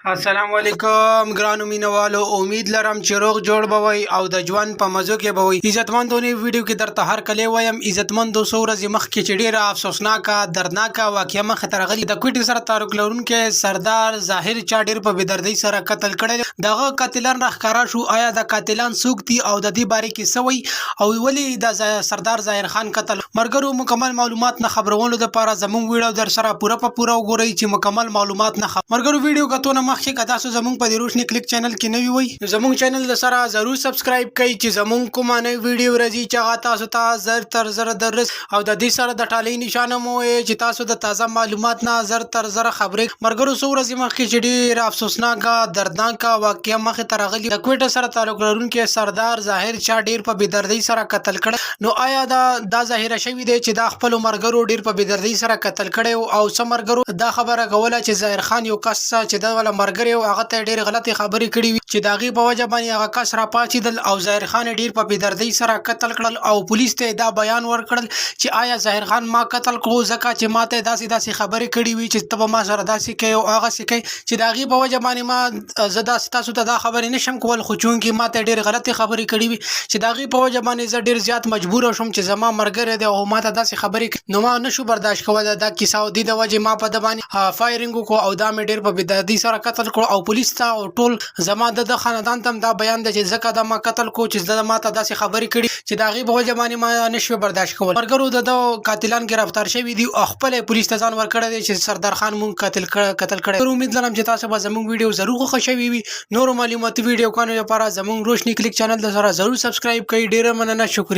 السلام علیکم ګرانو مینوالو، امید لرم چې روغ جوړ بوي او د ژوند په مزو کې بوي. عزتمندونی ویډیو کې درته هر کله وایم عزتمندو سورز مخ کې چې ډیره افسوسناک دردناک واقعیا مخ ته راغلی د کوټي سره تعلق لرونکو سردار ظاهر چا ډیر په بدردۍ سره قتل کړي. دغه قاتلان راخکارا شو، آیا د قاتلان څوک دي او د دې باره کې سوي او ولی د سردار ظاهر خان قتل. مرګرو مکمل معلومات نه خبرولو لپاره زموږ ویډیو در سره پوره وګورئ چې مکمل معلومات نه مرګرو ویډیو کتونه مخکې که تاسو زموږ په د روشنی کلیک چینل کې نوی وي زموږ چینل د سره ضرور سبسکرایب کړئ چې زموږ کومه نوې ویډیو راځي چې هغه تاسو ته زر تر زر درس او د دې سره د ټالۍ نشانه مو چې تاسو د تازه معلومات نه زر تر زر خبرې. مرګرو څو ورځې مخکې چې ډېر افسوسناک دردناک واقعیا مخې ته راغلي د کوټه سره تعلق لرونکي سردار ظاهر چا ډېر په بېدردۍ سره قتل کړی. نو آیا دا ظاهره شوې دی چې دا خپلو مرګرو ډېر په بېدردۍ سره قتل کړی او څه مرګرو دا خبره کوله چې ظاهر خان یو کس چې دا ولا مرګري او هغه ته ډېر غلطي خبرې کړې وي چې داغي په وجه باندې هغه کس را پاتېدل او ظاهر خان ډېر په بېدردۍ سره قتل کړل او پولیس ته دا بیان ورکړل چې آیا ظاهر خان ما قتل کړو ځکه چې ماته داسې خبرې کړې وي چې ته به ما سره داسې کوي او هغه څه کوي چې داغي په وجه باندې ما زه داسې تاسو ته دا خبرې نشم کول، خو چونکې ماته ډېر غلطي خبرې کړې وي چې داغي په وجه باندې زه ډېر زیات مجبور شوم چې زما مرګره دی او ماته داسې خبرې نو ما نشو برداشت کولای. دا کیسه او د وجه ما په د باندې فایرینګ کو او دا مې ډېر په بېدردۍ سره قتل کړو او پولیس ته او ټول زما د خاندان ته دا بیان دی چې ځکه دا ما قتل کو چې د ماته داسې خبرې کړي چې داغي په وجه باندې ما نشو برداشت کول. مرګرو د قاتلان گرفتار شوي دي او خپل پولیس ته ځان ورکړی دی چې سردار خان مونږ قتل کړی. امید لرم چې تاسو به زموږ ویډیو ضرور خوښوي وي. نور معلوماتي ویډیو کانو لپاره زموږ روشنی کلیک چینل د سره ضرور سبسکرایب کړئ. ډیره مننه، شکریہ.